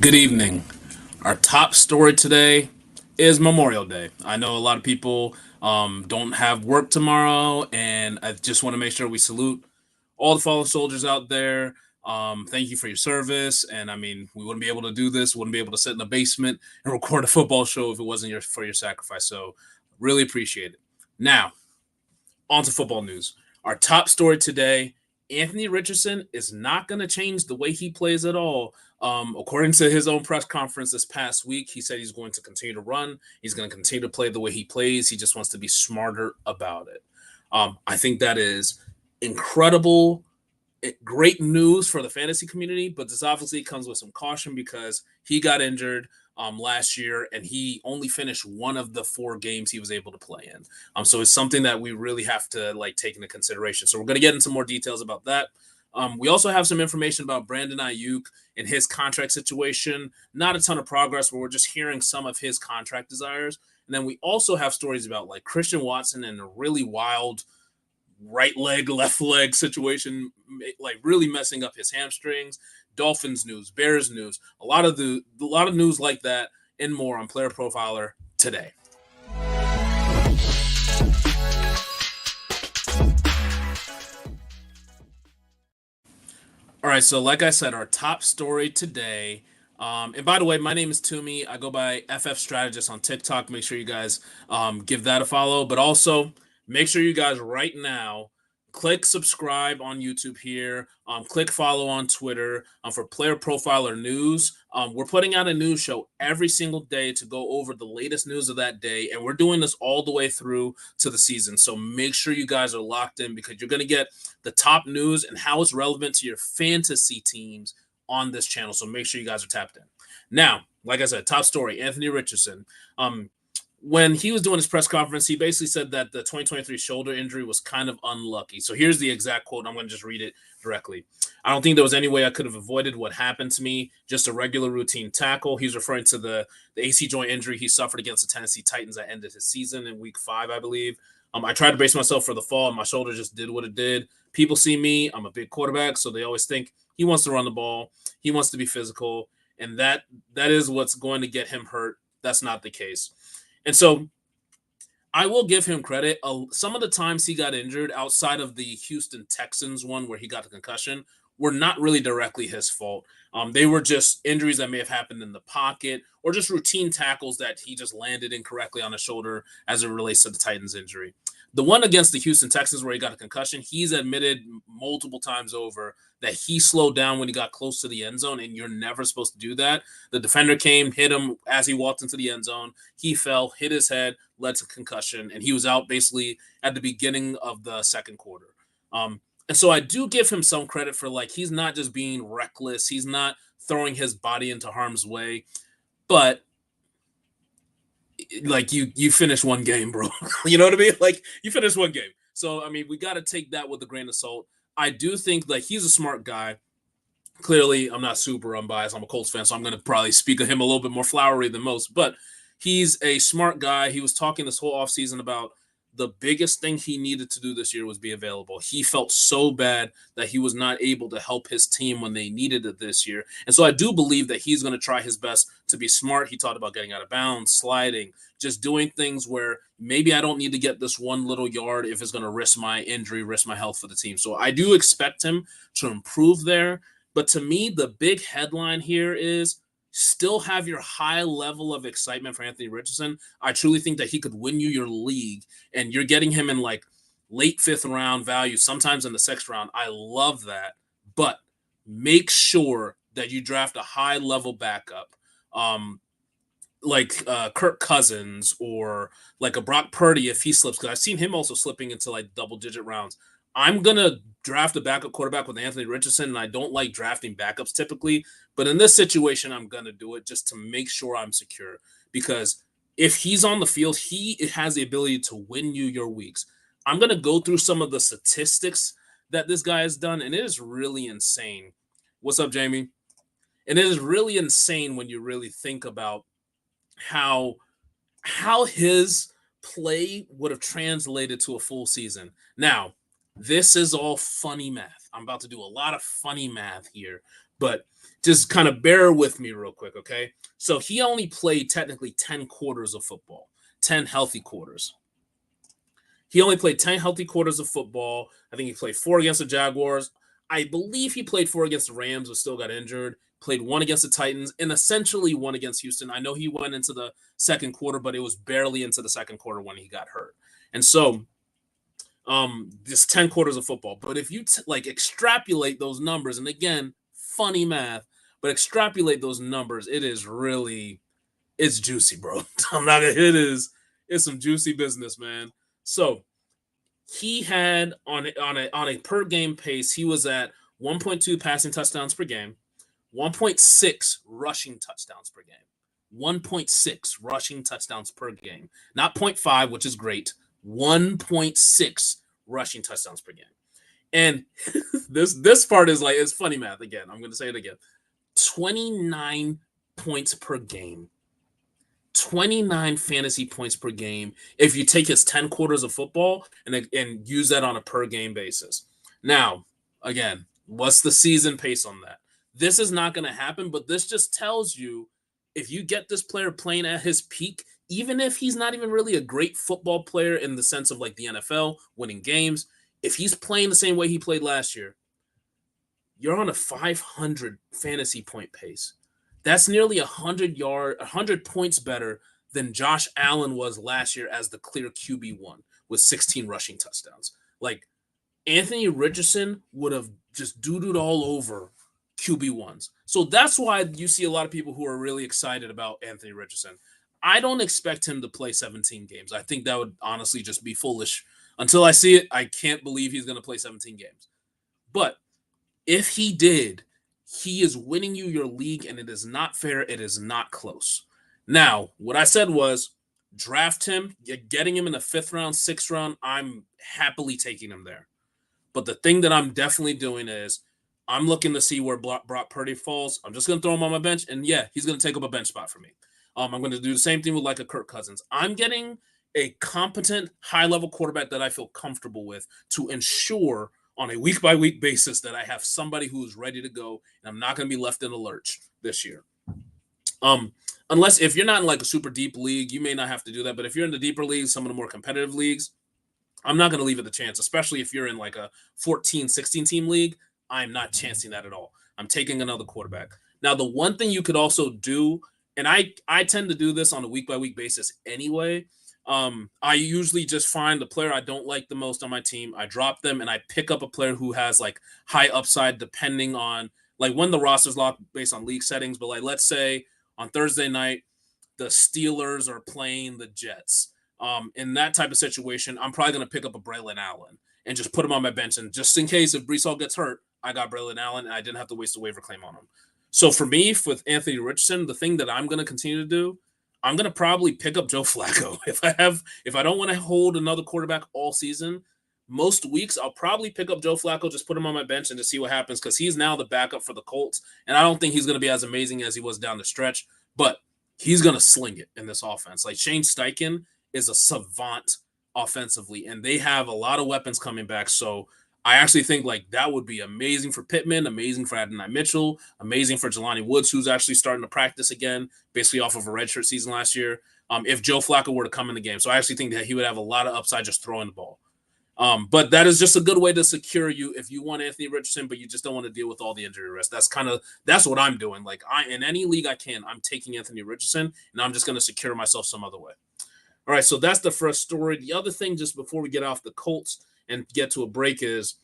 Good evening. Our top story today is Memorial Day. I know a lot of people don't have work tomorrow, and I just want to make sure we salute all the fallen soldiers out there. Thank you for your service. And I mean, we wouldn't be able to do this, wouldn't be able to sit in the basement and record a football show if it wasn't for your sacrifice. So, really appreciate it. Now, on to football news. Our top story today, Anthony Richardson is not going to change the way he plays at all. According to his own press conference this past week, he said he's going to continue to run. He's going to continue to play the way he plays. He just wants to be smarter about it. I think that is incredible, great news for the fantasy community, but this obviously comes with some caution because he got injured last year, and he only finished one of the 4 games he was able to play in. So it's something that we really have to take into consideration. So we're going to get into more details about that. We also have some information about Brandon Aiyuk and his contract situation. Not a ton of progress, but we're just hearing some of his contract desires. And then we also have stories about Christian Watson and a really wild right leg, left leg situation, really messing up his hamstrings. Dolphins news, Bears news, a lot of news like that and more on Player Profiler today. All right, so like I said, our top story today. And by the way, my name is Toomey. I go by FF Strategist on TikTok. Make sure you guys give that a follow. But also, make sure you guys right now click subscribe on YouTube here. Click follow on Twitter for Player Profiler News. We're putting out a news show every single day to go over the latest news of that day, and we're doing this all the way through to the season. So make sure you guys are locked in because you're going to get the top news and how it's relevant to your fantasy teams on this channel. So make sure you guys are tapped in. Now, like I said, top story, Anthony Richardson. When he was doing his press conference, he basically said that the 2023 shoulder injury was kind of unlucky. So here's the exact quote. I'm going to just read it directly. I don't think there was any way I could have avoided what happened to me. Just a regular routine tackle. He's referring to the AC joint injury he suffered against the Tennessee Titans that ended his season in week 5, I believe. I tried to brace myself for the fall, and my shoulder just did what it did. People see me. I'm a big quarterback, so they always think he wants to run the ball. He wants to be physical, and that is what's going to get him hurt. That's not the case. And so I will give him credit. Some of the times he got injured outside of the Houston Texans one where he got the concussion were not really directly his fault. They were just injuries that may have happened in the pocket or just routine tackles that he just landed incorrectly on his shoulder as it relates to the Titans injury. The one against the Houston Texans where he got a concussion, he's admitted multiple times over that he slowed down when he got close to the end zone, and you're never supposed to do that. The defender came, hit him as he walked into the end zone. He fell, hit his head, led to concussion, and he was out basically at the beginning of the second quarter. And so I do give him some credit for he's not just being reckless. He's not throwing his body into harm's way, but you finish one game, bro. You know what I mean? You finish one game. So, I mean, we got to take that with a grain of salt. I do think he's a smart guy. Clearly, I'm not super unbiased. I'm a Colts fan, so I'm going to probably speak of him a little bit more flowery than most. But he's a smart guy. He was talking this whole offseason about the biggest thing he needed to do this year was be available. He felt so bad that he was not able to help his team when they needed it this year. And so I do believe that he's going to try his best to be smart. He talked about getting out of bounds, sliding, just doing things where maybe I don't need to get this one little yard if it's going to risk my injury, risk my health for the team. So I do expect him to improve there. But to me, the big headline here is still have your high level of excitement for Anthony Richardson. I truly think that he could win you your league, and you're getting him in late 5th round value, sometimes in the 6th round. I love that, but make sure that you draft a high level backup, Kirk Cousins or a Brock Purdy if he slips, because I've seen him also slipping into double-digit rounds. I'm going to draft a backup quarterback with Anthony Richardson, and I don't like drafting backups typically. But in this situation, I'm going to do it just to make sure I'm secure. Because if he's on the field, he has the ability to win you your weeks. I'm going to go through some of the statistics that this guy has done, and it is really insane. What's up, Jamie? And it is really insane when you really think about how his play would have translated to a full season. Now, this is all funny math. I'm about to do a lot of funny math here, but just kind of bear with me real quick, okay? So he only played technically 10 quarters of football, 10 healthy quarters. He only played 10 healthy quarters of football. I think he played 4 against the Jaguars. I believe he played 4 against the Rams, but still got injured. Played 1 against the Titans and essentially 1 against Houston. I know he went into the second quarter, but it was barely into the second quarter when he got hurt. And so, just 10 quarters of football. But if you extrapolate those numbers, and again, funny math, but extrapolate those numbers, it's juicy, bro. It's some juicy business, man. So he had on a per game pace, he was at 1.2 passing touchdowns per game, 1.6 rushing touchdowns per game. 1.6 rushing touchdowns per game. Not 0.5, which is great. 1.6 rushing touchdowns per game. And this part is it's funny math again. I'm going to say it again. 29 points per game. 29 fantasy points per game if you take his 10 quarters of football and use that on a per game basis. Now, again, what's the season pace on that? This is not going to happen, but this just tells you if you get this player playing at his peak, even if he's not even really a great football player in the sense of the NFL, winning games, if he's playing the same way he played last year, you're on a 500 fantasy point pace. That's nearly 100 points better than Josh Allen was last year as the clear QB1 with 16 rushing touchdowns. Anthony Richardson would have just doo-dooed all over QB1s. So that's why you see a lot of people who are really excited about Anthony Richardson. I don't expect him to play 17 games. I think that would honestly just be foolish. Until I see it, I can't believe he's going to play 17 games. But if he did, he is winning you your league, and it is not fair. It is not close. Now, what I said was draft him, getting him in the 5th round, 6th round. I'm happily taking him there. But the thing that I'm definitely doing is I'm looking to see where Brock Purdy falls. I'm just going to throw him on my bench, and yeah, he's going to take up a bench spot for me. I'm going to do the same thing with a Kirk Cousins. I'm getting a competent, high-level quarterback that I feel comfortable with to ensure on a week-by-week basis that I have somebody who is ready to go, and I'm not going to be left in the lurch this year. Unless if you're not in a super deep league, you may not have to do that. But if you're in the deeper leagues, some of the more competitive leagues, I'm not going to leave it the chance, especially if you're in a 14, 16-team league. I'm not chancing that at all. I'm taking another quarterback. Now, the one thing you could also do, and I tend to do this on a week-by-week basis anyway, I usually just find the player I don't like the most on my team. I drop them and I pick up a player who has high upside depending on when the roster's locked based on league settings. But let's say on Thursday night, the Steelers are playing the Jets. In that type of situation, I'm probably going to pick up a Braylon Allen and just put him on my bench. And just in case if Breece Hall gets hurt, I got Braylon Allen and I didn't have to waste a waiver claim on him. So for me, with Anthony Richardson, the thing that I'm going to continue to do, I'm going to probably pick up Joe Flacco. If I don't want to hold another quarterback all season, most weeks I'll probably pick up Joe Flacco, just put him on my bench and just see what happens because he's now the backup for the Colts. And I don't think he's going to be as amazing as he was down the stretch, but he's going to sling it in this offense. Shane Steichen is a savant offensively, and they have a lot of weapons coming back. So I actually think that would be amazing for Pittman, amazing for Adonai Mitchell, amazing for Jelani Woods, who's actually starting to practice again, basically off of a redshirt season last year, if Joe Flacco were to come in the game. So I actually think that he would have a lot of upside just throwing the ball. But that is just a good way to secure you if you want Anthony Richardson, but you just don't want to deal with all the injury risk. That's what I'm doing. In any league I can, I'm taking Anthony Richardson, and I'm just going to secure myself some other way. All right, so that's the first story. The other thing, just before we get off the Colts and get to a break, is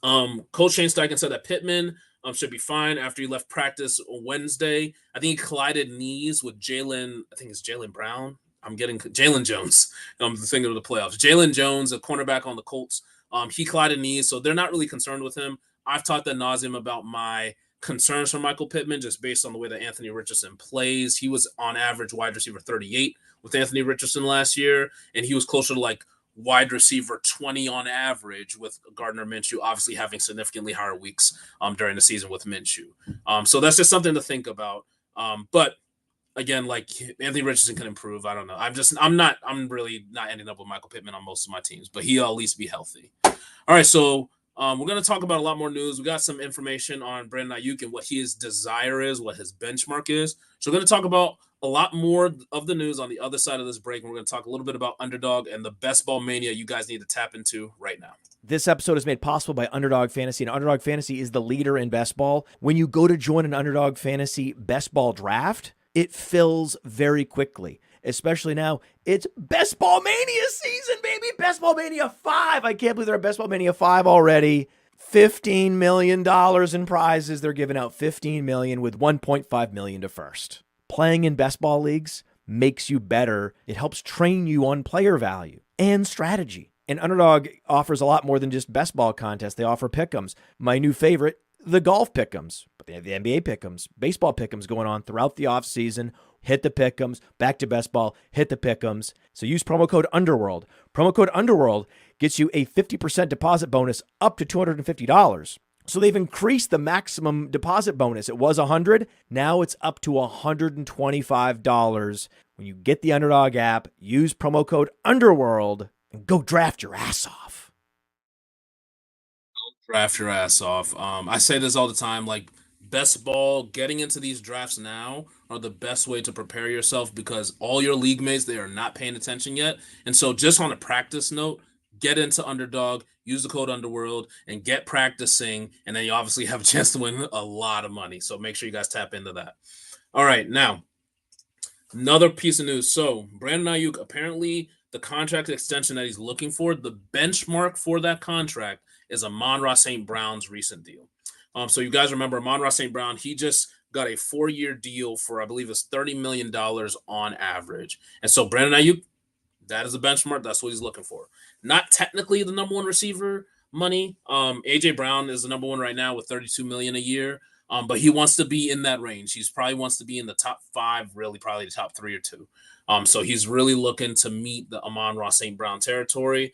Coach Shane Steichen said that Pittman should be fine after he left practice on Wednesday. I think he collided knees with Jalen. I think it's Jalen Brown. I'm getting Jalen Jones. I'm thinking of the playoffs. Jalen Jones, a cornerback on the Colts. He collided knees, so they're not really concerned with him. I've talked ad nauseum about my concerns for Michael Pittman just based on the way that Anthony Richardson plays. He was on average wide receiver 38 with Anthony Richardson last year, and he was closer to wide receiver 20 on average with Gardner Minshew, obviously having significantly higher weeks during the season with Minshew. So that's just something to think about. But again, Anthony Richardson can improve. I don't know. I'm really not ending up with Michael Pittman on most of my teams, but he'll at least be healthy. All right. So We're going to talk about a lot more news. We got some information on Brandon Aiyuk and what his desire is, what his benchmark is. So we're going to talk about a lot more of the news on the other side of this break. And we're going to talk a little bit about Underdog and the best ball mania you guys need to tap into right now. This episode is made possible by Underdog Fantasy, and Underdog Fantasy is the leader in best ball. When you go to join an Underdog Fantasy best ball draft, it fills very quickly. Especially now, it's Best Ball Mania season, baby! Best Ball Mania 5! I can't believe they're at Best Ball Mania 5 already. $15 million in prizes. They're giving out $15 million with $1.5 million to first. Playing in best ball leagues makes you better. It helps train you on player value and strategy. And Underdog offers a lot more than just best ball contests. They offer pick'ems. My new favorite, the golf pick'ems. But they have the NBA pick'ems, baseball pick'ems going on throughout the offseason. Hit the pick'ems, back to best ball, hit the pick'ems. So use promo code Underworld. Promo code Underworld gets you a 50% deposit bonus up to $250. So they've increased the maximum deposit bonus. It was $100. Now it's up to $125. When you get the Underdog app, use promo code Underworld and go draft your ass off. Draft your ass off. I say this all the time, like best ball, getting into these drafts now are the best way to prepare yourself because all your league mates, they are not paying attention yet. And so just on a practice note, get into Underdog, use the code Underworld, and get practicing. And then you obviously have a chance to win a lot of money. So make sure you guys tap into that. All right, now, another piece of news. So Brandon Aiyuk, apparently the contract extension that he's looking for, the benchmark for that contract is Amon-Ra St. Brown's recent deal. So you guys remember Amon-Ra St. Brown, he just got a 4-year deal for, I believe it's $30 million on average. And so Brandon Aiyuk, that is a benchmark. That's what he's looking for. Not technically the number one receiver money. AJ Brown is the number one right now with $32 million a year. But he wants to be in that range. He's probably wants to be in the top 5, really probably the top 3 or 2. So he's really looking to meet the Amon-Ra St. Brown territory.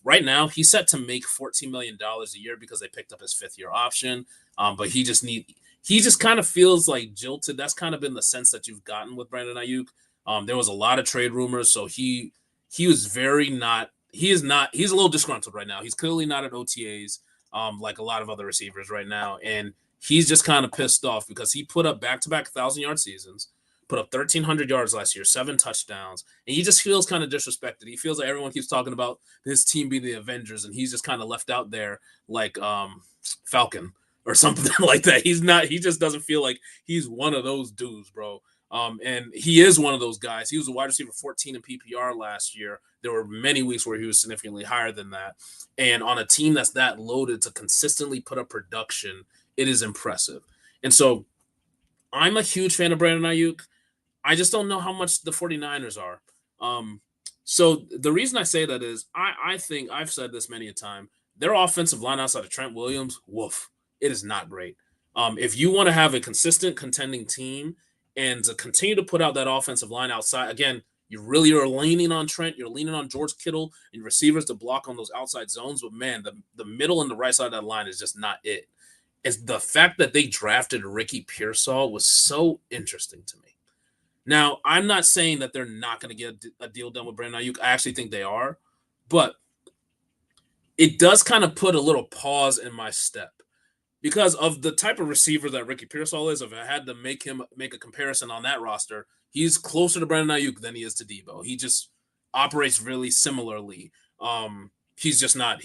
Right now, he's set to make $14 million a year because they picked up his 5th-year option. But he just kind of feels like jilted. That's kind of been the sense that you've gotten with Brandon Aiyuk. There was a lot of trade rumors, so he was very not. He's a little disgruntled right now. He's clearly not at OTAs like a lot of other receivers right now, and he's just kind of pissed off because he put up back-to-back 1,000-yard seasons, put up 1,300 yards last year, 7 touchdowns, and he just feels kind of disrespected. He feels like everyone keeps talking about his team being the Avengers, and he's just kind of left out there like Falcon or something like that. He just doesn't feel like he's one of those dudes, bro. And he is one of those guys. He was a wide receiver 14 in PPR last year. There were many weeks where he was significantly higher than that. And on a team that's that loaded to consistently put up production, it is impressive. And so I'm a huge fan of Brandon Aiyuk. I just don't know how much the 49ers are. So the reason I say that is I think I've said this many a time. Their offensive line outside of Trent Williams, woof, it is not great. If you want to have a consistent contending team and to continue to put out that offensive line outside, again, you really are leaning on Trent. You're leaning on George Kittle and receivers to block on those outside zones. But, man, the middle and the right side of that line is just not it. It's the fact that they drafted Ricky Pearsall was so interesting to me. Now, I'm not saying that they're not going to get a deal done with Brandon Aiyuk. I actually think they are. But it does kind of put a little pause in my step. Because of the type of receiver that Ricky Pearsall is, if I had to make a comparison on that roster, he's closer to Brandon Aiyuk than he is to Debo. He just operates really similarly. He's just not.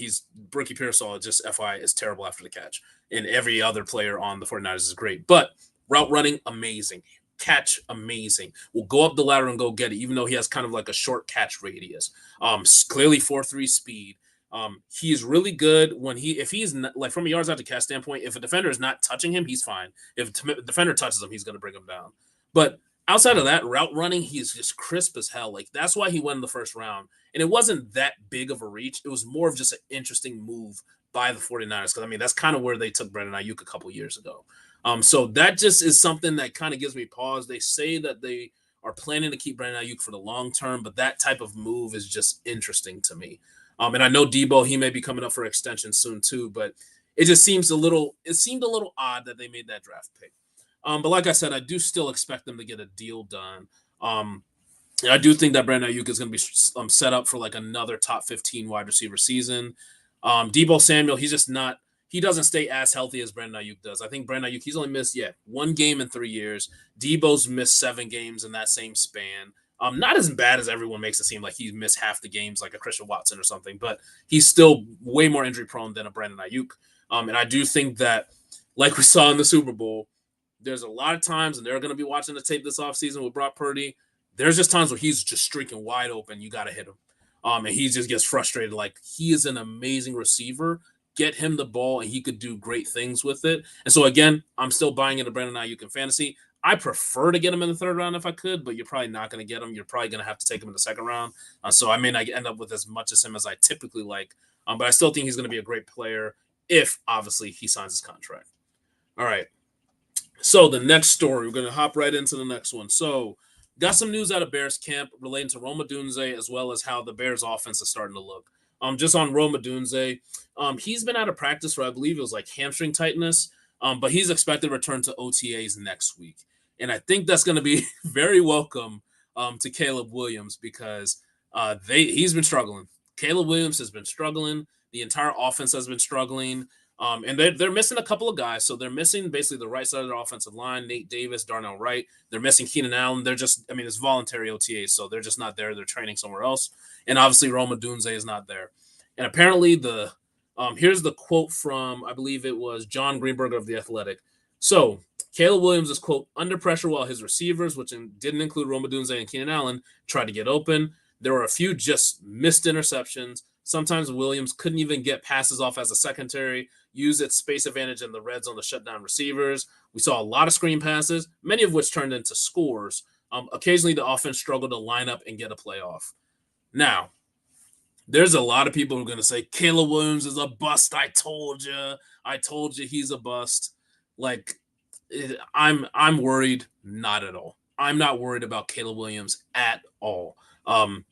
Ricky Pearsall, just FYI, is terrible after the catch. And every other player on the 49ers is great. But route running, amazing. Catch, amazing. Will go up the ladder and go get it, even though he has kind of like a short catch radius. Clearly 4.3 speed. He is really good if he's not, like from a yards after catch standpoint, if a defender is not touching him, he's fine. If a defender touches him, he's going to bring him down. But outside of that, route running, he is just crisp as hell. Like that's why he won in the first round. And it wasn't that big of a reach. It was more of just an interesting move by the 49ers. Because I mean, that's kind of where they took Brandon Aiyuk a couple years ago. So that just is something that kind of gives me pause. They say that they are planning to keep Brandon Aiyuk for the long term, but that type of move is just interesting to me. And I know Debo, he may be coming up for extension soon too, but it just seemed a little odd that they made that draft pick. But like I said, I do still expect them to get a deal done. I do think that Brandon Aiyuk is going to be set up for like another top 15 wide receiver season. Deebo Samuel, he's just not. He doesn't stay as healthy as Brandon Aiyuk does. I think Brandon Aiyuk, he's only missed 1 game in 3 years. Deebo's missed 7 games in that same span. Not as bad as everyone makes it seem, like he's missed half the games like a Christian Watson or something, but he's still way more injury prone than a Brandon Aiyuk. And I do think that, like we saw in the Super Bowl, there's a lot of times, and they're going to be watching the tape this offseason with Brock Purdy. There's just times where he's just streaking wide open. You got to hit him. And he just gets frustrated. Like, he is an amazing receiver. Get him the ball, and he could do great things with it. And so, again, I'm still buying into Brandon Aiyuk in fantasy. I prefer to get him in the third round if I could, but you're probably not going to get him. You're probably going to have to take him in the second round. So I may not end up with as much as him as I typically like. But I still think he's going to be a great player if, obviously, he signs his contract. All right. So the next story, we're going to hop right into the next one. So got some news out of Bears camp relating to Rome Odunze, as well as how the Bears offense is starting to look. Just on Rome Odunze, he's been out of practice for, I believe it was like hamstring tightness, but he's expected to return to OTAs next week. And I think that's going to be very welcome to Caleb Williams, because he's been struggling. Caleb Williams has been struggling. The entire offense has been struggling. And they're missing a couple of guys. So they're missing basically the right side of their offensive line, Nate Davis, Darnell Wright. They're missing Keenan Allen. It's voluntary OTAs, so they're just not there. They're training somewhere else. And obviously Rome Odunze is not there. And apparently here's the quote from, I believe it was John Greenberg of The Athletic. So Caleb Williams is, quote, under pressure while his receivers, which didn't include Rome Odunze and Keenan Allen, tried to get open. There were a few just missed interceptions. Sometimes Williams couldn't even get passes off as a secondary, use its space advantage in the red zone to shut down receivers. We saw a lot of screen passes, many of which turned into scores. Occasionally, the offense struggled to line up and get a playoff. Now, there's a lot of people who are going to say, Caleb Williams is a bust. I told you he's a bust. Like, I'm worried. Not at all. I'm not worried about Caleb Williams at all.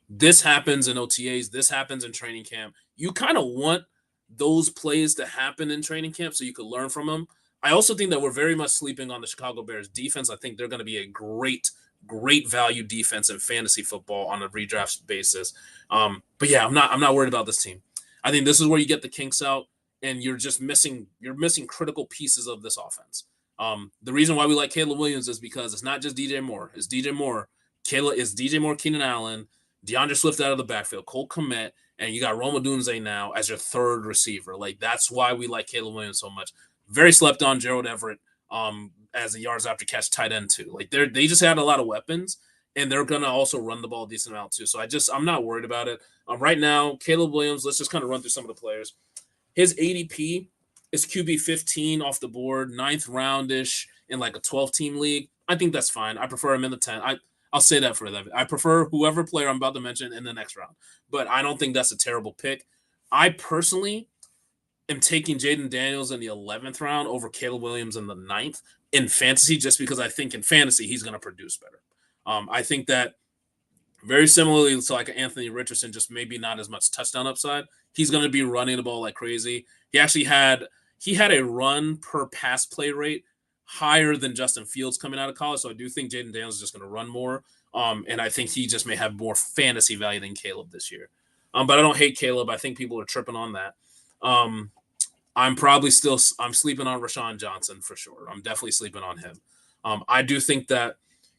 This happens in OTAs. This happens in training camp. You kind of want those plays to happen in training camp so you could learn from them. I also think that we're very much sleeping on the Chicago Bears defense. I think they're going to be a great value defense in fantasy football on a redraft basis. But yeah, I'm not worried about this team. I think this is where you get the kinks out, and you're missing critical pieces of this offense. The reason why we like Caleb Williams is because it's not just DJ Moore. It's DJ Moore. DJ Moore, Keenan Allen, DeAndre Swift out of the backfield, Cole Kmet, and you got Rome Odunze now as your third receiver. Like, that's why we like Caleb Williams so much. Very slept on Gerald Everett as a yards after catch tight end too. Like, they just had a lot of weapons, and they're gonna also run the ball a decent amount too. So I'm not worried about it. Right now, Caleb Williams. Let's just kind of run through some of the players. His ADP is QB 15 off the board, 9th roundish in like a 12-team league. I think that's fine. I prefer him in the 10. I'll say that for 11. I prefer whoever player I'm about to mention in the next round, but I don't think that's a terrible pick. I personally am taking Jaden Daniels in the 11th round over Caleb Williams in the 9th in fantasy, just because I think in fantasy he's going to produce better. I think that very similarly to like Anthony Richardson, just maybe not as much touchdown upside. He's going to be running the ball like crazy. He actually had a run per pass play rate higher than Justin Fields coming out of college. So I do think Jaden Daniels is just going to run more. And I think he just may have more fantasy value than Caleb this year. But I don't hate Caleb. I think people are tripping on that. I'm sleeping on Rashawn Johnson for sure. I'm definitely sleeping on him. I do think that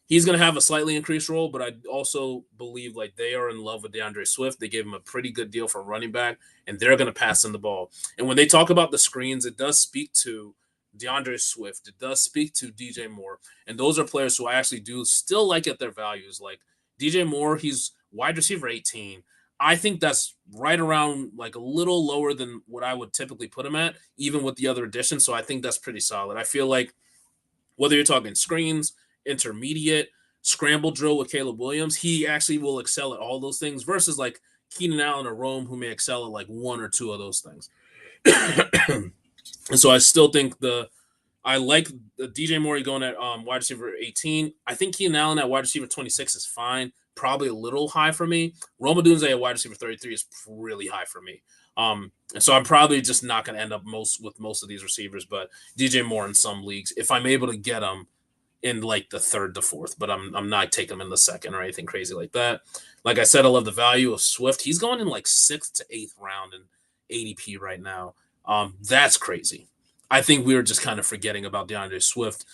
he's going to have a slightly increased role, but I also believe like they are in love with DeAndre Swift. They gave him a pretty good deal for running back, and they're going to pass him the ball. And when they talk about the screens, it does speak to DeAndre Swift. It does speak to DJ Moore. And those are players who I actually do still like at their values. Like DJ Moore, he's wide receiver 18. I think that's right around like a little lower than what I would typically put him at, even with the other additions. So I think that's pretty solid. I feel like whether you're talking screens, intermediate, scramble drill with Caleb Williams, he actually will excel at all those things versus like Keenan Allen or Rome, who may excel at like one or two of those things. And so I still think I like the DJ Moore going at wide receiver 18. I think Keenan Allen at wide receiver 26 is fine. Probably a little high for me. Rome Odunze at wide receiver 33 is really high for me. And so I'm probably just not going to end up with most of these receivers, but DJ Moore in some leagues, if I'm able to get him in like the 3rd to 4th, but I'm not taking him in the 2nd or anything crazy like that. Like I said, I love the value of Swift. He's going in like 6th to 8th round, and ADP right now. That's crazy. I think we were just kind of forgetting about DeAndre Swift.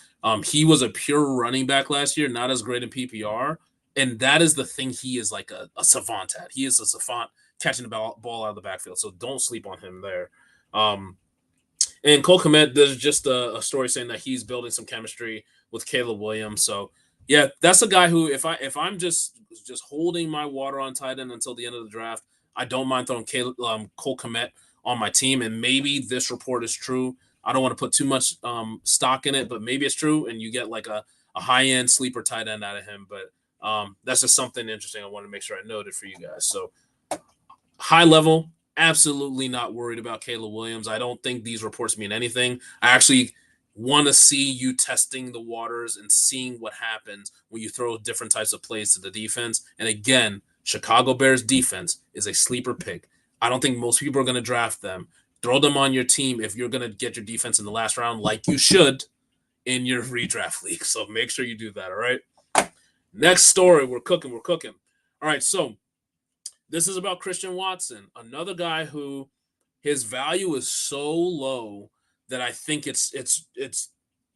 He was a pure running back last year, not as great in PPR. And that is the thing he is like a savant at. He is a savant catching the ball out of the backfield. So don't sleep on him there. And Cole Kmet, there's just a story saying that he's building some chemistry with Caleb Williams. So yeah, that's a guy who if I'm just holding my water on tight end until the end of the draft, I don't mind throwing Cole Kmet on my team. And maybe this report is true. I don't want to put too much stock in it, but maybe it's true, and you get like a high end sleeper tight end out of him. But that's just something interesting I want to make sure I noted for you guys. So high level, absolutely not worried about Caleb Williams. I don't think these reports mean anything. I actually want to see you testing the waters and seeing what happens when you throw different types of plays to the defense. And again, Chicago Bears defense is a sleeper pick. I don't think most people are going to draft them. Throw them on your team if you're going to get your defense in the last round, like you should in your redraft league. So make sure you do that, all right? Next story, we're cooking. All right, so this is about Christian Watson, another guy who his value is so low that I think it's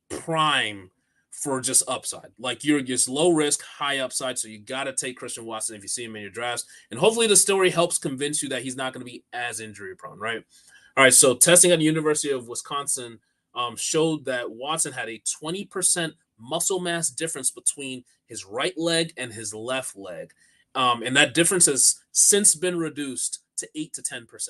prime for just upside. Like you're just low risk, high upside, so you got to take Christian Watson if you see him in your drafts. And hopefully the story helps convince you that he's not going to be as injury prone, right? All right, so testing at the University of Wisconsin showed that Watson had a 20% muscle mass difference between his right leg and his left leg. And that difference has since been reduced to 8 to 10%.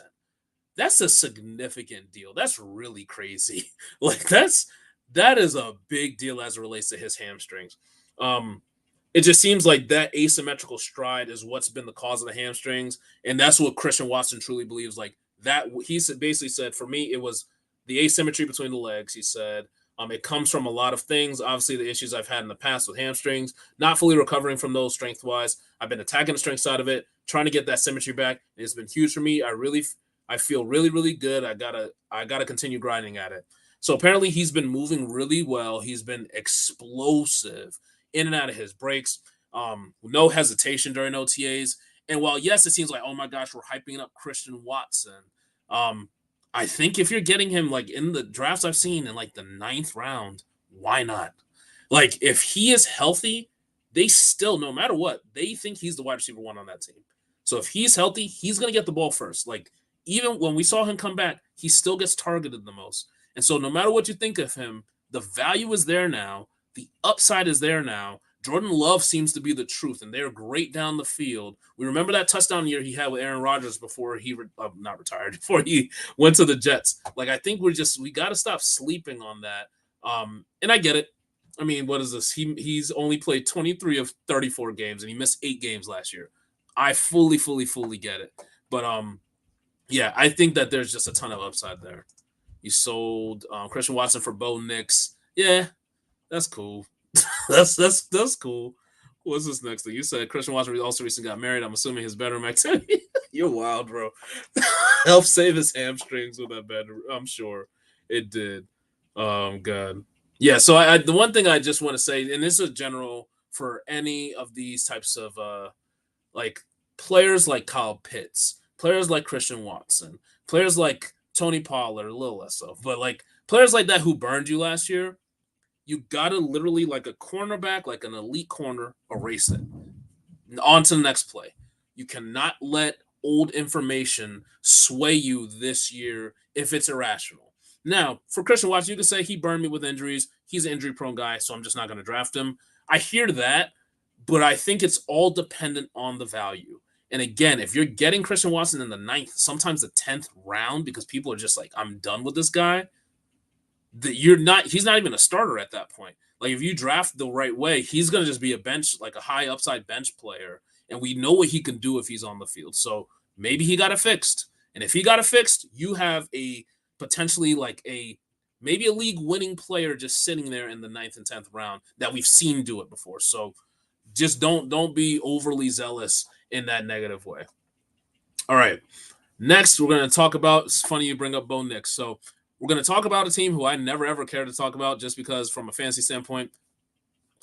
That's a significant deal. That's really crazy. Like that is a big deal as it relates to his hamstrings. It just seems like that asymmetrical stride is what's been the cause of the hamstrings, and that's what Christian Watson truly believes. Like that, he basically said, for me, it was the asymmetry between the legs. He said it comes from a lot of things. Obviously, the issues I've had in the past with hamstrings, not fully recovering from those strength-wise. I've been attacking the strength side of it, trying to get that symmetry back. It's been huge for me. I feel really, really good. I gotta continue grinding at it. So apparently he's been moving really well. He's been explosive in and out of his breaks. No hesitation during OTAs. And while, yes, it seems like, oh my gosh, we're hyping up Christian Watson. I think if you're getting him like in the drafts I've seen in like the 9th round, why not? Like if he is healthy, they still, no matter what, they think he's the wide receiver 1 on that team. So if he's healthy, he's going to get the ball first. Like even when we saw him come back, he still gets targeted the most. And so no matter what you think of him, the value is there now. The upside is there now. Jordan Love seems to be the truth, and they're great down the field. We remember that touchdown year he had with Aaron Rodgers before he not retired, before he went to the Jets. Like, I think we got to stop sleeping on that. And I get it. I mean, what is this? He's only played 23 of 34 games, and he missed 8 games last year. I fully get it. But, yeah, I think that there's just a ton of upside there. You sold Christian Watson for Bo Nix. Yeah, that's cool. that's cool. What's this next thing? You said Christian Watson also recently got married. I'm assuming his bedroom activity. You're wild, bro. Help save his hamstrings with that bedroom. I'm sure it did. God. Yeah, so the one thing I just want to say, and this is general for any of these types of like players like Kyle Pitts, players like Christian Watson, players like Tony Pollard, a little less so, but like players like that who burned you last year, you got to literally, like a cornerback, like an elite corner, erase it. On to the next play. You cannot let old information sway you this year if it's irrational. Now, for Christian Watson, you can say he burned me with injuries. He's an injury-prone guy, so I'm just not going to draft him. I hear that, but I think it's all dependent on the value. And again, if you're getting Christian Watson in the 9th, sometimes the 10th round, because people are just like, I'm done with this guy, he's not even a starter at that point. Like if you draft the right way, he's going to just be a bench, like a high upside bench player. And we know what he can do if he's on the field. So maybe he got it fixed. And if he got it fixed, you have a potentially like maybe a league winning player just sitting there in the 9th and 10th round that we've seen do it before. So just don't be overly zealous in that negative way. All right. Next, we're going to talk about, it's funny you bring up Bo Nix. So we're going to talk about a team who I never, ever cared to talk about just because from a fantasy standpoint,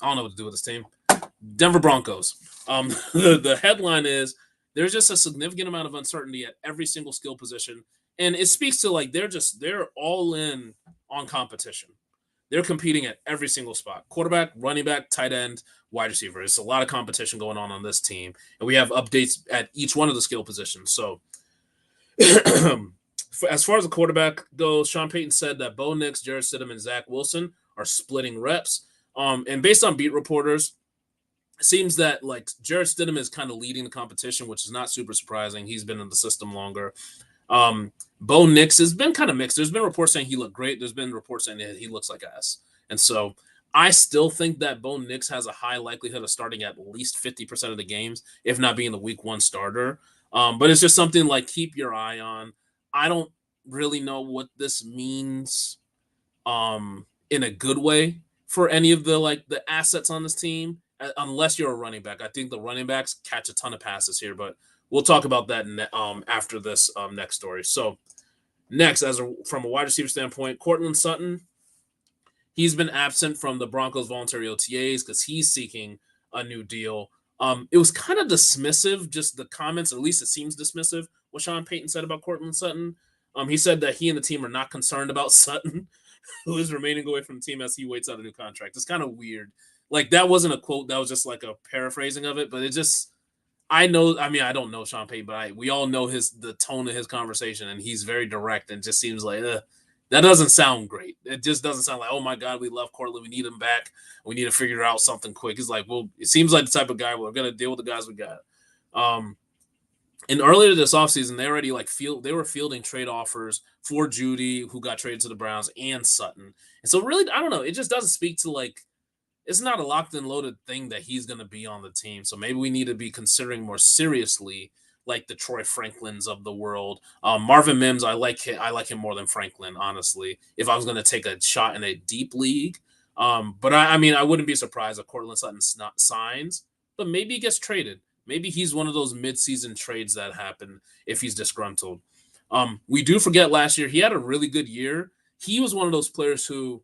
I don't know what to do with this team. Denver Broncos. The headline is, there's just a significant amount of uncertainty at every single skill position And it speaks to like they're all in on competition. They're competing at every single spot: quarterback, running back, tight end, wide receiver. It's a lot of competition going on this team, and we have updates at each one of the skill positions. So, as far as the quarterback goes, Sean Payton said that Bo Nix, Jarrett Stidham, and Zach Wilson are splitting reps. And based on beat reporters, it seems that like Jarrett Stidham is kind of leading the competition, which is not super surprising. He's been in the system longer. Bo Nix has been kind of mixed. There's been reports saying he looked great. There's been reports saying that he looks like ass. And so I still think that Bo Nix has a high likelihood of starting at least 50% of the games, if not being the week one starter. But it's just something like keep your eye on. I don't really know what this means in a good way for any of the assets on this team, unless you're a running back. I think the running backs catch a ton of passes here, but we'll talk about that after this next story. So next, from a wide receiver standpoint, Courtland Sutton, he's been absent from the Broncos voluntary OTAs because he's seeking a new deal. It was kind of dismissive, just the comments, at least it seems dismissive, what Sean Payton said about Courtland Sutton. He said that he and the team are not concerned about Sutton, who is remaining away from the team as he waits out a new contract. It's kind of weird. Like, that wasn't a quote. That was just like a paraphrasing of it, but it just – I don't know Sean Payton, but we all know the tone of his conversation, and he's very direct and just seems like that doesn't sound great. It just doesn't sound like, oh my God, we love Courtland. We need him back. We need to figure out something quick. It's like, well, it seems like the type of guy we're going to deal with the guys we got. And earlier this offseason, they already they were fielding trade offers for Judy, who got traded to the Browns, and Sutton. And so really, I don't know. It just doesn't speak to it's not a locked and loaded thing that he's going to be on the team. So maybe we need to be considering more seriously, like the Troy Franklins of the world. Marvin Mims, I like him more than Franklin, honestly, if I was going to take a shot in a deep league. But I wouldn't be surprised if Courtland Sutton signs, but maybe he gets traded. Maybe he's one of those midseason trades that happen if he's disgruntled. We do forget last year, he had a really good year. He was one of those players who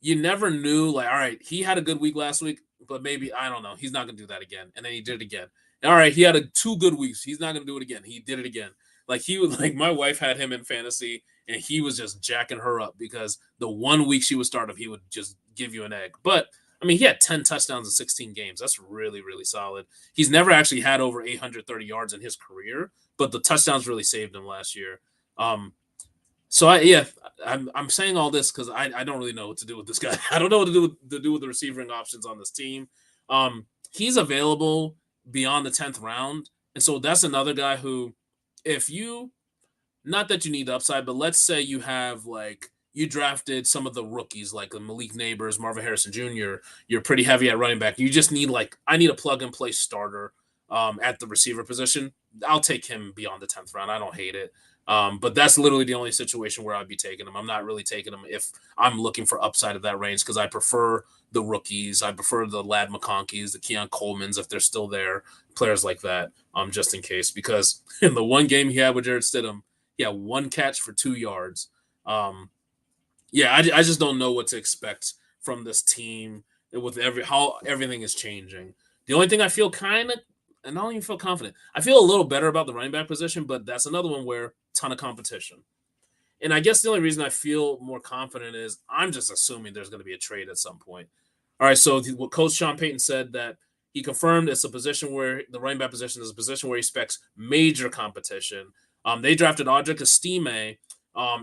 you never knew, like, all right, he had a good week last week, but maybe, I don't know, he's not going to do that again. And then he did it again. And all right, he had 2 good weeks. He's not going to do it again. He did it again. Like, my wife had him in fantasy, and he was just jacking her up because the 1 week she would start him, he would just give you an egg. But, he had 10 touchdowns in 16 games. That's really, really solid. He's never actually had over 830 yards in his career, but the touchdowns really saved him last year. So I'm saying all this because I don't really know what to do with this guy. I don't know what to do with the receiving options on this team. He's available beyond the 10th round, and so that's another guy who, if you, not that you need the upside, but let's say you have you drafted some of the rookies like Malik Neighbors, Marvin Harrison Jr. You're pretty heavy at running back. You just need I need a plug and play starter at the receiver position. I'll take him beyond the 10th round. I don't hate it. But that's literally the only situation where I'd be taking him. I'm not really taking him if I'm looking for upside of that range because I prefer the rookies. I prefer the Lad McConkeys, the Keon Colemans, if they're still there, players like that, just in case. Because in the one game he had with Jarrett Stidham, he had 1 catch for 2 yards. I just don't know what to expect from this team with how everything is changing. The only thing I feel and I don't even feel confident. I feel a little better about the running back position, but that's another one where ton of competition. And I guess the only reason I feel more confident is I'm just assuming there's going to be a trade at some point. All right, so what Coach Sean Payton said that he confirmed it's a position where the running back position is a position where he expects major competition. They drafted Audric Estime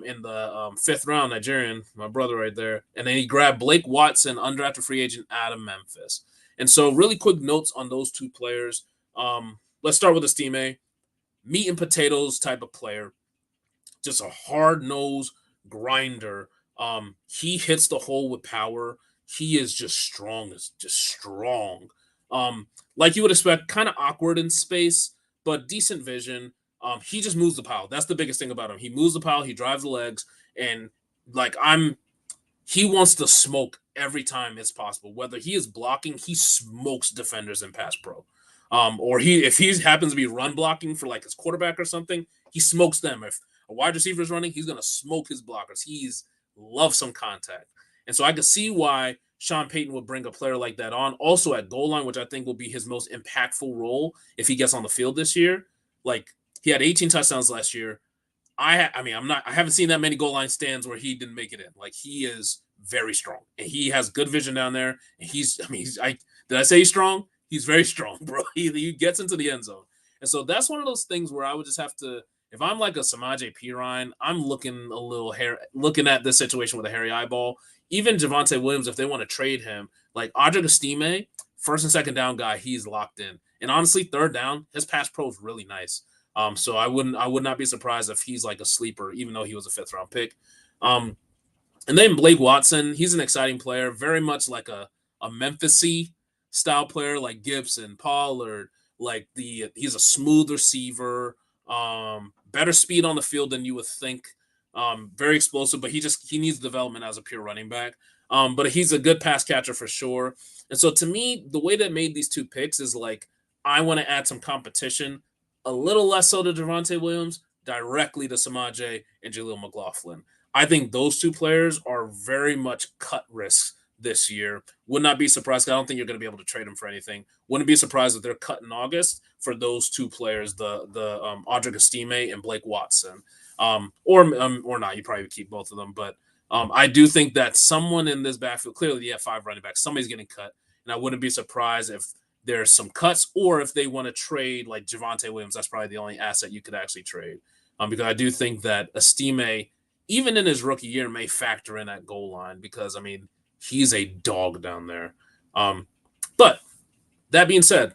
in the 5th round, Nigerian, my brother right there. And then he grabbed Blake Watson, undrafted free agent out of Memphis. And so really quick notes on those 2 players. Let's start with Estime. Meat and potatoes type of player. Just a hard-nosed grinder. He hits the hole with power. He is just strong. Like you would expect, kind of awkward in space, but decent vision. He just moves the pile. That's the biggest thing about him. He moves the pile. He drives the legs. And he wants to smoke every time it's possible. Whether he is blocking, he smokes defenders in pass pro. Or if he happens to be run blocking for his quarterback or something, he smokes them. If a wide receiver is running, he's going to smoke his blockers. He's loves some contact. And so I can see why Sean Payton would bring a player like that on. Also at goal line, which I think will be his most impactful role if he gets on the field this year. He had 18 touchdowns last year. I haven't seen that many goal line stands where he didn't make it in. Like, he is very strong, and he has good vision down there. And did I say he's strong? He's very strong, bro. He gets into the end zone, and so that's one of those things where I would just have to. If I'm like a Samaje Perine, I'm looking at this situation with a hairy eyeball. Even Javonte Williams, if they want to trade him, like Audric Estime, first and second down guy, he's locked in. And honestly, third down, his pass pro is really nice. So I would not be surprised if he's like a sleeper, even though he was a 5th round pick. And then Blake Watson, he's an exciting player, very much like a Memphis-y style player, like Gibson, Pollard. He's a smooth receiver, better speed on the field than you would think. Very explosive, but he needs development as a pure running back. But he's a good pass catcher for sure. And so to me, the way that made these 2 picks is like, I want to add some competition, a little less so to Javonte Williams, directly to Samaje and Jaleel McLaughlin. I think those 2 players are very much cut risks this year. Would not be surprised. I don't think you're going to be able to trade them for anything. Wouldn't be surprised if they're cut in August for those 2 players, the Audric Estime and Blake Watson. Or not. You probably keep both of them. But I do think that someone in this backfield, clearly you have 5 running backs, somebody's getting cut. And I wouldn't be surprised if there's some cuts, or if they want to trade like Javonte Williams, that's probably the only asset you could actually trade. Because I do think that Estime, even in his rookie year, may factor in at goal line because, I mean, he's a dog down there. But that being said,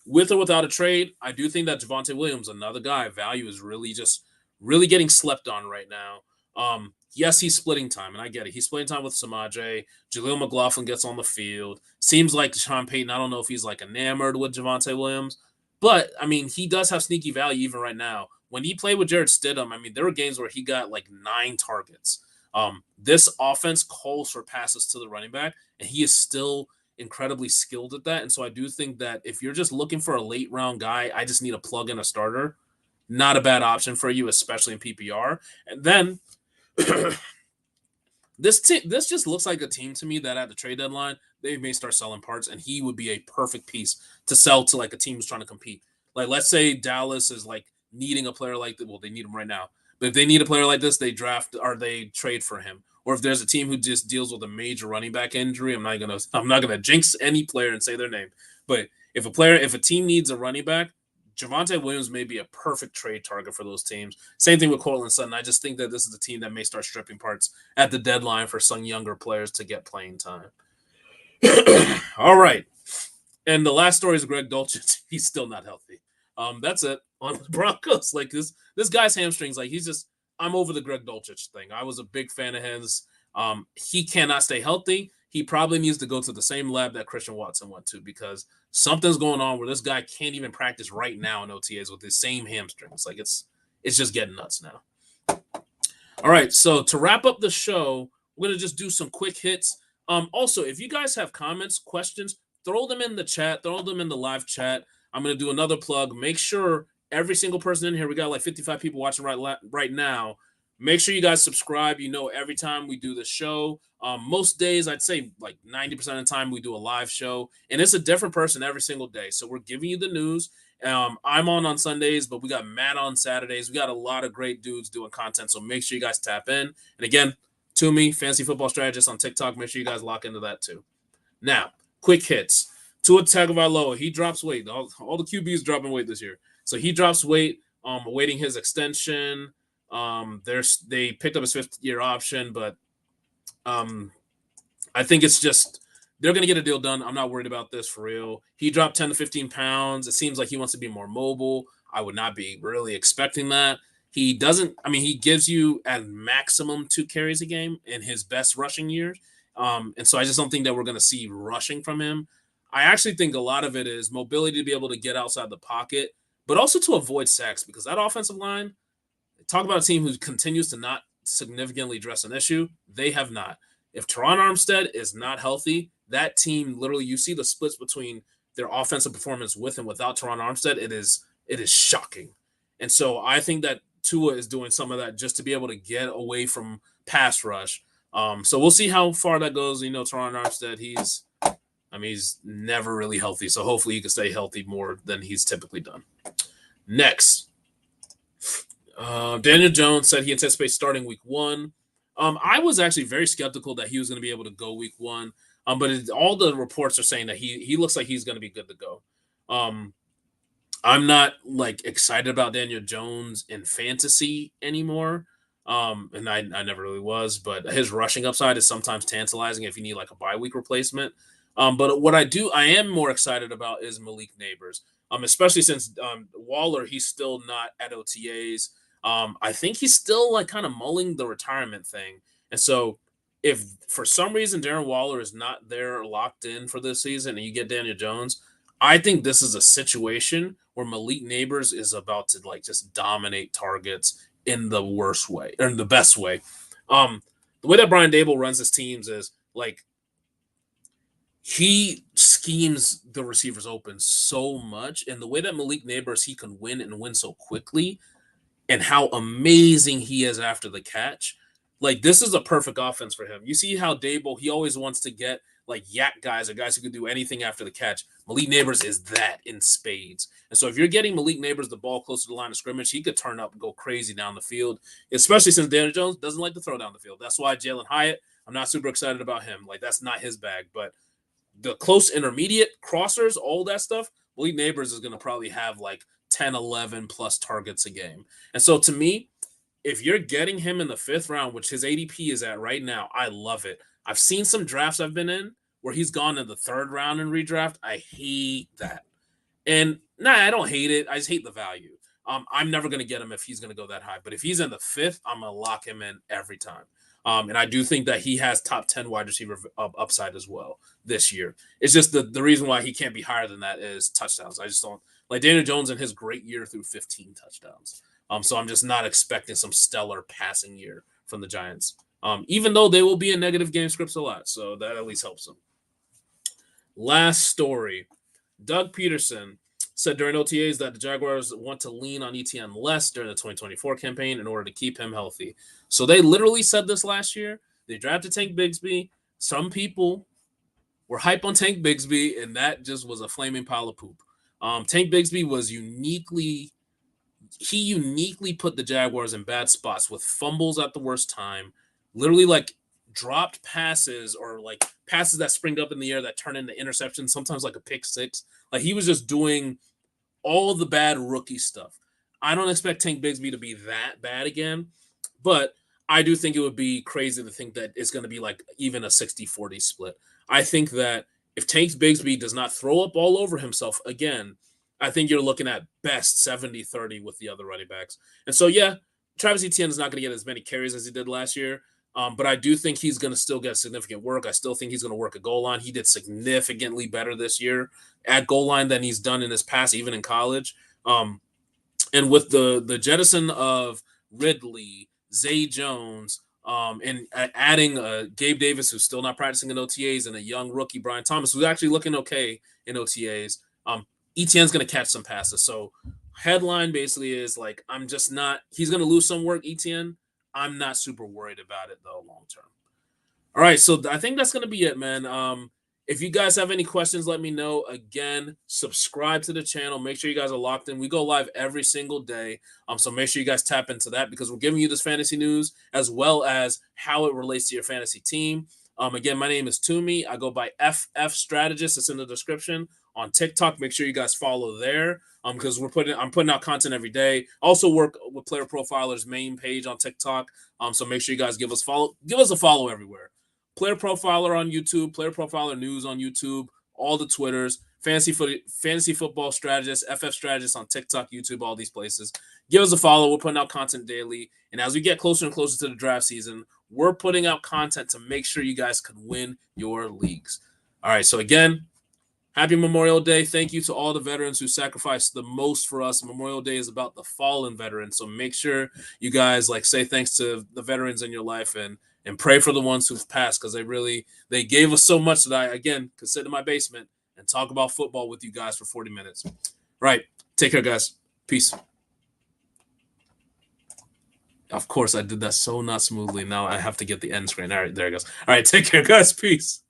with or without a trade, I do think that Javonte Williams, another guy, value is really getting slept on right now. Yes, he's splitting time, and I get it. He's splitting time with Samaje. Jaleel McLaughlin gets on the field. Seems like Sean Payton, I don't know if he's like enamored with Javonte Williams, but I mean, he does have sneaky value even right now. When he played with Jared Stidham, I mean, there were games where he got like 9 targets. This offense calls for passes to the running back, and he is still incredibly skilled at that. And so I do think that if you're just looking for a late round guy, I just need a plug in a starter. Not a bad option for you, especially in PPR. And then this just looks like a team to me that at the trade deadline they may start selling parts, and he would be a perfect piece to sell to like a team who's trying to compete. Like, let's say Dallas is like needing a player like that. Well, they need him right now, but if they need a player like this, they draft or they trade for him. Or if there's a team who just deals with a major running back injury, I'm not gonna jinx any player and say their name. But if a team needs a running back, Javonte Williams may be a perfect trade target for those teams. Same thing with Cortland Sutton. I just think that this is a team that may start stripping parts at the deadline for some younger players to get playing time. All right. And the last story is Greg Dulcich. He's still not healthy. That's it on the Broncos. Like this guy's hamstrings, like I'm over the Greg Dulcich thing. I was a big fan of his. He cannot stay healthy. He probably needs to go to the same lab that Christian Watson went to because something's going on where this guy can't even practice right now in OTAs with his same hamstrings. Like it's just getting nuts now. All right, so to wrap up the show, we're gonna just do some quick hits. Also, if you guys have comments, questions, throw them in the chat, throw them in the live chat. I'm gonna do another plug. Make sure every single person in here, we got like 55 people watching right now. Make sure you guys subscribe. Every time we do the show, most days, I'd say like 90% of the time we do a live show, and it's a different person every single day. So we're giving you the news. I'm on Sundays, but we got Matt on Saturdays. We got a lot of great dudes doing content. So make sure you guys tap in. And again, Toomey, Fantasy Football Strategist on TikTok. Make sure you guys lock into that too. Now, quick hits. Tua Tagovailoa, he drops weight. All the QBs dropping weight this year. So he drops weight, awaiting his extension. They picked up his 5th-year option, but I think it's just they're going to get a deal done. I'm not worried about this for real. He dropped 10 to 15 pounds. It seems like he wants to be more mobile. I would not be really expecting that. He doesn't – he gives you at maximum 2 carries a game in his best rushing years. And so I just don't think that we're going to see rushing from him. I actually think a lot of it is mobility to be able to get outside the pocket, but also to avoid sacks because that offensive line – talk about a team who continues to not significantly address an issue. They have not. If Teron Armstead is not healthy, that team literally, you see the splits between their offensive performance with and without Teron Armstead. It is shocking. And so I think that Tua is doing some of that just to be able to get away from pass rush. So we'll see how far that goes. Teron Armstead, he's never really healthy. So hopefully he can stay healthy more than he's typically done. Next. Daniel Jones said he anticipates starting week 1. I was actually very skeptical that he was going to be able to go week 1. But all the reports are saying that he looks like he's going to be good to go. Um, I'm not like excited about Daniel Jones in fantasy anymore. And I never really was, but his rushing upside is sometimes tantalizing if you need like a bye week replacement. But what I am more excited about is Malik Neighbors. Especially since Waller, he's still not at OTAs. I think he's still like kind of mulling the retirement thing. And so if for some reason Darren Waller is not there locked in for this season and you get Daniel Jones, I think this is a situation where Malik Neighbors is about to like just dominate targets in the worst way or in the best way. Um, the way that Brian Dable runs his teams is like he schemes the receivers open so much, and the way that Malik Neighbors he can win and win so quickly, and how amazing he is after the catch. Like this is a perfect offense for him. You see how Dable he always wants to get like yak guys or guys who can do anything after the catch. Malik Neighbors is that in spades. And so if you're getting Malik Neighbors the ball close to the line of scrimmage, he could turn up and go crazy down the field, especially since Daniel Jones doesn't like to throw down the field. That's why Jalen Hyatt, I'm not super excited about him. Like that's not his bag. But the close intermediate crossers, all that stuff, Malik Neighbors is going to probably have like 10, 11 plus targets a game. And so to me, if you're getting him in the 5th round, which his ADP is at right now, I love it. I've seen some drafts I've been in where he's gone in the 3rd round in redraft. I hate that. And I don't hate it. I just hate the value. I'm never going to get him if he's going to go that high. But if he's in the 5th, I'm going to lock him in every time. And I do think that he has top 10 wide receiver upside as well this year. It's just the reason why he can't be higher than that is touchdowns. I just don't like Daniel Jones in his great year through 15 touchdowns. So I'm just not expecting some stellar passing year from the Giants, even though they will be in negative game scripts a lot. So that at least helps them. Last story. Doug Peterson said during OTAs that the Jaguars want to lean on ETN less during the 2024 campaign in order to keep him healthy. So they literally said this last year. They drafted Tank Bigsby. Some people were hype on Tank Bigsby, and that just was a flaming pile of poop. Tank Bigsby was uniquely put the Jaguars in bad spots with fumbles at the worst time, literally like dropped passes or like passes that spring up in the air that turn into interceptions, sometimes like a pick six. Like he was just doing all the bad rookie stuff. I don't expect Tank Bigsby to be that bad again, but I do think it would be crazy to think that it's going to be like even a 60-40 split. I think that if Tank Bigsby does not throw up all over himself again, I think you're looking at best 70-30 with the other running backs. And so, yeah, Travis Etienne is not going to get as many carries as he did last year, but I do think he's going to still get significant work. I still think he's going to work at goal line. He did significantly better this year at goal line than he's done in his past, even in college. And with the jettison of Ridley, Zay Jones, and adding Gabe Davis, who's still not practicing in OTAs, and a young rookie, Brian Thomas, who's actually looking okay in OTAs, ETN's going to catch some passes. So headline basically is like, I'm just not – he's going to lose some work, ETN. I'm not super worried about it, though, long term. All right, so I think that's going to be it, man. If you guys have any questions, let me know. Again, subscribe to the channel. Make sure you guys are locked in. We go live every single day. So make sure you guys tap into that because we're giving you this fantasy news as well as how it relates to your fantasy team. Again, my name is Toomey. I go by FF Strategist. It's in the description. On TikTok, make sure you guys follow there because I'm putting out content every day. Also work with Player Profiler's main page on TikTok. So make sure you guys give us a follow everywhere. Player Profiler on YouTube, Player Profiler News on YouTube, all the Twitters, Fantasy Football Strategist, FF Strategist on TikTok, YouTube, all these places. Give us a follow. We're putting out content daily. And as we get closer and closer to the draft season, we're putting out content to make sure you guys can win your leagues. All right, so again, happy Memorial Day. Thank you to all the veterans who sacrificed the most for us. Memorial Day is about the fallen veterans. So make sure you guys say thanks to the veterans in your life and pray for the ones who've passed because they gave us so much that I, again, could sit in my basement and talk about football with you guys for 40 minutes. Right. Take care, guys. Peace. Of course, I did that so not smoothly. Now I have to get the end screen. All right, there it goes. All right, take care, guys. Peace.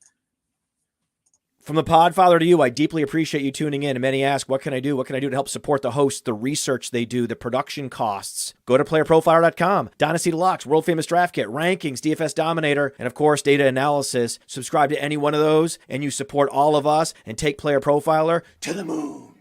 From the Podfather to you, I deeply appreciate you tuning in. And many ask, what can I do? What can I do to help support the hosts, the research they do, the production costs? Go to playerprofiler.com, Dynasty Deluxe, World Famous Draft Kit, Rankings, DFS Dominator, and of course, data analysis. Subscribe to any one of those, and you support all of us and take Player Profiler to the moon.